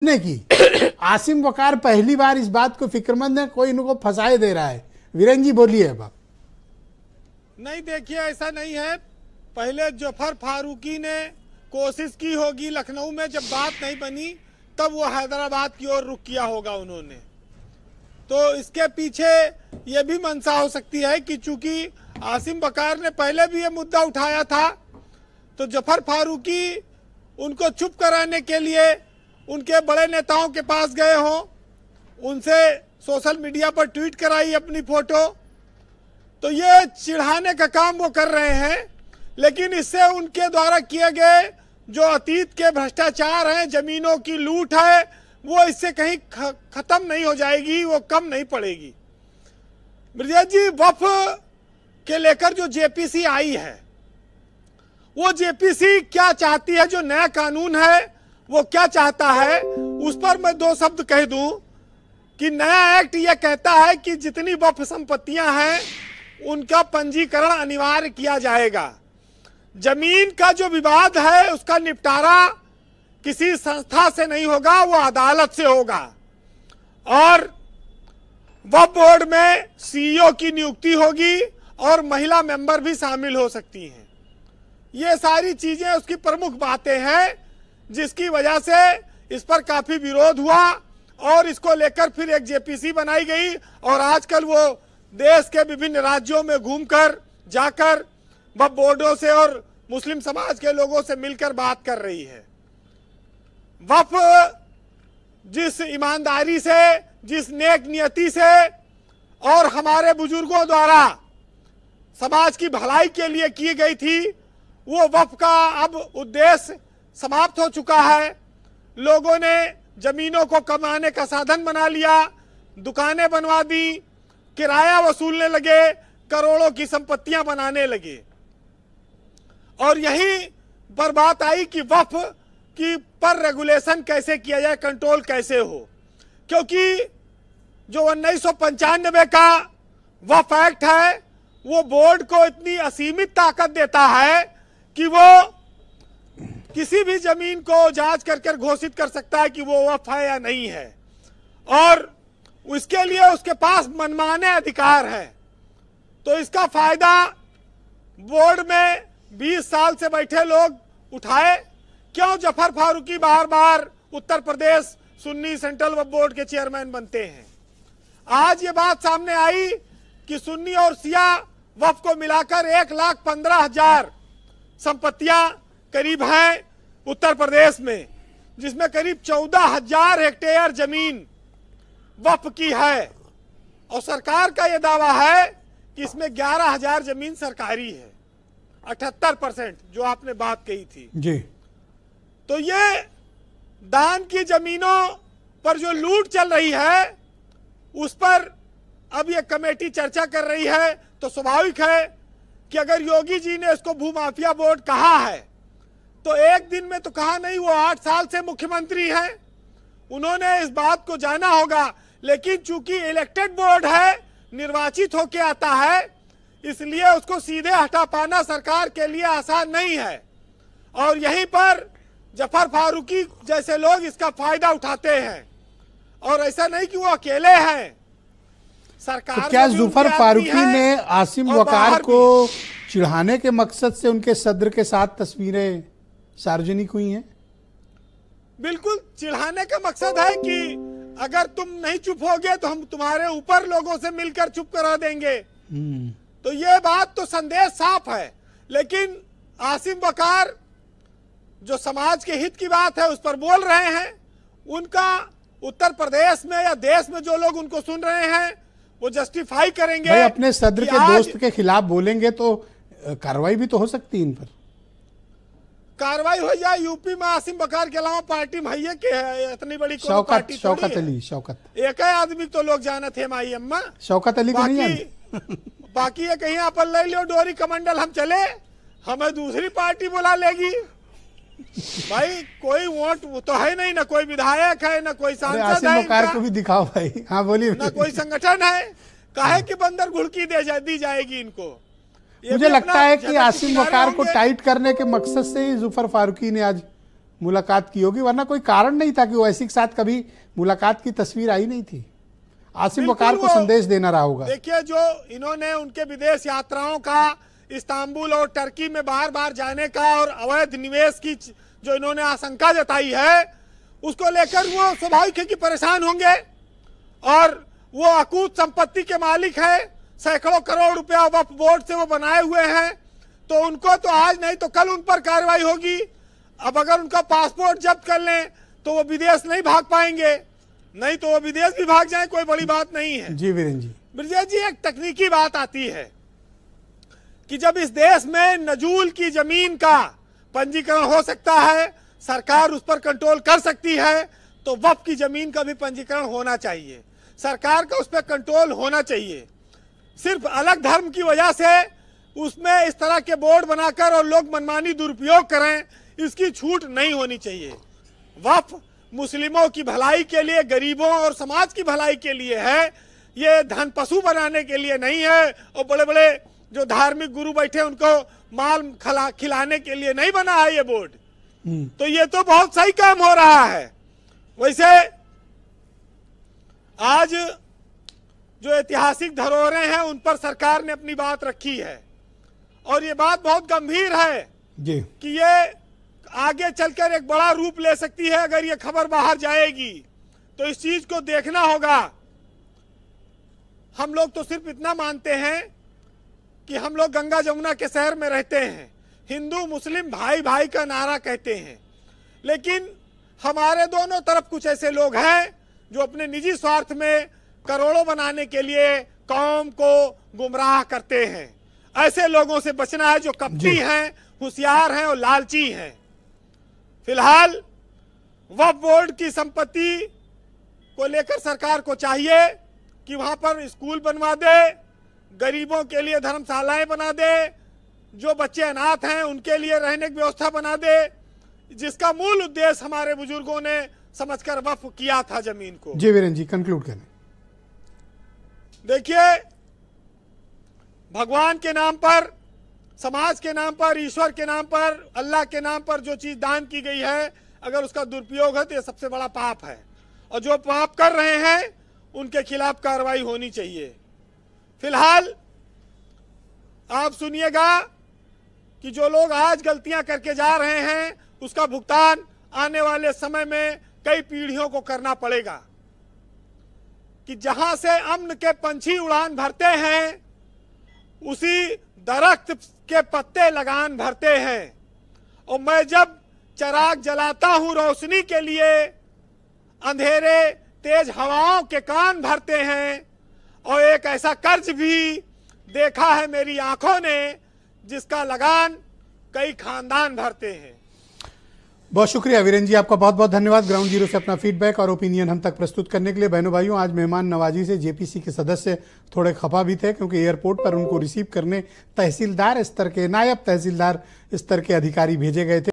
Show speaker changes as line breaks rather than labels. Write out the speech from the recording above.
ने की। आसिम वकार पहली बार इस बात को फिक्रमंद है, कोई इनको फंसाए दे रहा है। वीरेन जी बोलिए अब आप।
नहीं, देखिए ऐसा नहीं है। पहले जफर फारूकी ने कोशिश की होगी लखनऊ में, जब बात नहीं बनी तब वो हैदराबाद की ओर रुख किया होगा उन्होंने। तो इसके पीछे ये भी मंशा हो सकती है कि चूंकि आसिम वकार ने पहले भी ये मुद्दा उठाया था, तो जफर फारूकी उनको चुप कराने के लिए उनके बड़े नेताओं के पास गए हों, उनसे सोशल मीडिया पर ट्वीट कराई अपनी फोटो। तो ये चिढ़ाने का काम वो कर रहे हैं, लेकिन इससे उनके द्वारा किए गए जो अतीत के भ्रष्टाचार हैं, जमीनों की लूट है, वो इससे कहीं खत्म नहीं हो जाएगी, वो कम नहीं पड़ेगी। ब्रजेश जी, वक्फ के लेकर जो जेपीसी आई है, वो जेपीसी क्या चाहती है? जो नया कानून है वो क्या चाहता है, उस पर मैं दो शब्द कह दूं कि नया एक्ट ये कहता है कि जितनी वक्फ संपत्तियां हैं उनका पंजीकरण अनिवार्य किया जाएगा। जमीन का जो विवाद है उसका निपटारा किसी संस्था से नहीं होगा, वो अदालत से होगा। और वक्फ बोर्ड में सीईओ की नियुक्ति होगी और महिला मेंबर भी शामिल हो सकती हैं। ये सारी चीजें उसकी प्रमुख बातें हैं, जिसकी वजह से इस पर काफी विरोध हुआ और इसको लेकर फिर एक जेपीसी बनाई गई। और आजकल वो देश के विभिन्न राज्यों में घूमकर जाकर वक्फ बोर्डों से और मुस्लिम समाज के लोगों से मिलकर बात कर रही है। वक्फ जिस ईमानदारी से, जिस नेक नियति से और हमारे बुजुर्गों द्वारा समाज की भलाई के लिए की गई थी, वो वक्फ का अब उद्देश्य समाप्त हो चुका है। लोगों ने जमीनों को कमाने का साधन बना लिया, दुकानें बनवा दी, किराया वसूलने लगे, करोड़ों की संपत्तियां बनाने लगे। और यही पर बात आई कि वक्फ की पर रेगुलेशन कैसे किया जाए, कंट्रोल कैसे हो, क्योंकि जो 1995 का वक्फ एक्ट है वो बोर्ड को इतनी असीमित ताकत देता है कि वो किसी भी जमीन को जांच कर घोषित कर सकता है कि वो वक्फ है या नहीं है, और उसके लिए उसके पास मनमाने अधिकार है। तो इसका फायदा बोर्ड में 20 साल से बैठे लोग उठाए। क्यों जफर फारूकी बार बार उत्तर प्रदेश सुन्नी सेंट्रल वक्फ बोर्ड के चेयरमैन बनते हैं? आज ये बात सामने आई कि सुन्नी और शिया वक्फ को मिलाकर 1,15,000 संपत्तियां करीब हैं उत्तर प्रदेश में, जिसमें करीब 14,000 हेक्टेयर जमीन वक्फ की है। और सरकार का यह दावा है कि इसमें 11,000 जमीन सरकारी है, 78% जो आपने बात कही थी
जी।
तो ये दान की जमीनों पर जो लूट चल रही है उस पर अब ये कमेटी चर्चा कर रही है। तो स्वाभाविक है कि अगर योगी जी ने इसको भूमाफिया बोर्ड कहा है तो एक दिन में तो कहा नहीं, वो 8 साल से मुख्यमंत्री हैं, उन्होंने इस बात को जाना होगा। लेकिन चूंकि इलेक्टेड बोर्ड है, निर्वाचित होके आता है, इसलिए उसको सीधे हटा पाना सरकार के लिए आसान नहीं है। और यहीं पर जफर फारूकी जैसे लोग इसका फायदा उठाते हैं। और ऐसा नहीं कि वो अकेले हैं, सरकार
तो क्या जफर फारूकी ने आसिम वकार को चिढ़ाने के मकसद से उनके सदर के साथ तस्वीरें सार्वजनिक हुई हैं?
बिल्कुल, चिढ़ाने का मकसद है कि अगर तुम नहीं चुप होगे तो हम तुम्हारे ऊपर लोगों से मिलकर चुप करा देंगे। तो ये बात तो संदेश साफ है। लेकिन आसिम वकार जो समाज के हित की बात है उस पर बोल रहे हैं, उनका उत्तर प्रदेश में या देश में जो लोग उनको सुन रहे हैं वो जस्टिफाई करेंगे।
भाई अपने सदर के दोस्त के खिलाफ बोलेंगे तो कार्रवाई भी तो हो सकती है इन पर।
कार्रवाई हो जाए। यूपी में आसिम वकार के अलावा पार्टी भैया के है, इतनी बड़ी
शौकत
एक ही आदमी तो लोग जाना थे माई अम्मा
शौकत अली को नहीं
बाकी ये कहीं आप ले लो डोरी कमंडल, हम चले, हमें दूसरी पार्टी बुला लेगी। भाई कोई वोट तो है नहीं, ना कोई विधायक है, ना कोई सांसद है,
वकार को भी दिखाओ भाई। हाँ बोलिए।
ना कोई संगठन है, काहे कि बंदर घुड़की दी जाएगी इनको।
मुझे लगता है कि आसिम वकार को टाइट करने के मकसद से ही जफर फारूकी ने आज मुलाकात की होगी, वरना कोई कारण नहीं था कि ओवैसी के साथ कभी मुलाकात की तस्वीर आई नहीं थी। आसिम वकार को संदेश देना रहा होगा।
देखिए, जो इन्होंने उनके विदेश यात्राओं का, इस्तांबुल और टर्की में बार बार जाने का और अवैध निवेश की जो इन्होंने आशंका जताई है, उसको लेकर वो स्वाभाविक है कि परेशान होंगे। और वो अकूत संपत्ति के मालिक है, सैकड़ों करोड़ रुपया वक्फ बोर्ड से वो बनाए हुए हैं, तो उनको तो आज नहीं तो कल उन पर कार्रवाई होगी। अब अगर उनका पासपोर्ट जब्त कर लें तो वो विदेश नहीं भाग पाएंगे, नहीं तो वो विदेश भी भाग जाए, कोई बड़ी बात नहीं है।
जी वीरेंद्र जी,
ब्रजेश जी, एक तकनीकी बात आती है कि जब इस देश में नजूल की जमीन का पंजीकरण हो सकता है, सरकार उस पर कंट्रोल कर सकती है, तो वक्फ की जमीन का भी पंजीकरण होना चाहिए, सरकार का उस पर कंट्रोल होना चाहिए। सिर्फ अलग धर्म की वजह से उसमें इस तरह के बोर्ड बनाकर और लोग मनमानी दुरुपयोग करें, इसकी छूट नहीं होनी चाहिए। वक्फ मुस्लिमों की भलाई के लिए, गरीबों और समाज की भलाई के लिए है, ये धन पशु बनाने के लिए नहीं है, और बड़े बड़े जो धार्मिक गुरु बैठे उनको माल खिलाने के लिए नहीं बना है ये बोर्ड। तो ये तो बहुत सही काम हो रहा है। वैसे आज जो ऐतिहासिक धरोहरें हैं उन पर सरकार ने अपनी बात रखी है, और ये बात बहुत गंभीर है
जी
कि ये आगे चलकर एक बड़ा रूप ले सकती है। अगर ये खबर बाहर जाएगी तो इस चीज को देखना होगा। हम लोग तो सिर्फ इतना मानते हैं कि हम लोग गंगा जमुना के शहर में रहते हैं, हिंदू मुस्लिम भाई भाई का नारा कहते हैं, लेकिन हमारे दोनों तरफ कुछ ऐसे लोग हैं जो अपने निजी स्वार्थ में करोड़ों बनाने के लिए कौम को गुमराह करते हैं। ऐसे लोगों से बचना है जो कपटी हैं, होशियार हैं और लालची हैं। फिलहाल वक्फ बोर्ड की संपत्ति को लेकर सरकार को चाहिए कि वहां पर स्कूल बनवा दे, गरीबों के लिए धर्मशालाएं बना दे, जो बच्चे अनाथ हैं उनके लिए रहने की व्यवस्था बना दे, जिसका मूल उद्देश्य हमारे बुजुर्गों ने समझकर वक्फ किया था जमीन को।
जी वीरेंद्र जी, कंक्लूड करें।
देखिए, भगवान के नाम पर, समाज के नाम पर, ईश्वर के नाम पर, अल्लाह के नाम पर जो चीज दान की गई है, अगर उसका दुरुपयोग है तो यह सबसे बड़ा पाप है, और जो पाप कर रहे हैं उनके खिलाफ कार्रवाई होनी चाहिए। फिलहाल आप सुनिएगा कि जो लोग आज गलतियां करके जा रहे हैं उसका भुगतान आने वाले समय में कई पीढ़ियों को करना पड़ेगा। कि जहां से अम्न के पंछी उड़ान भरते हैं, उसी दरख्त के पत्ते लगान भरते हैं। और मैं जब चराग जलाता हूं रोशनी के लिए, अंधेरे तेज हवाओं के कान भरते हैं। और एक ऐसा कर्ज भी देखा है मेरी आंखों ने जिसका लगान कई खानदान भरते हैं।
बहुत शुक्रिया वीरेंद्र जी, आपका बहुत बहुत धन्यवाद ग्राउंड जीरो से अपना फीडबैक और ओपिनियन हम तक प्रस्तुत करने के लिए। बहनों भाइयों, आज मेहमान नवाजी से जेपीसी के सदस्य थोड़े खफा भी थे, क्योंकि एयरपोर्ट पर उनको रिसीव करने तहसीलदार स्तर के, नायब तहसीलदार स्तर के अधिकारी भेजे गए थे।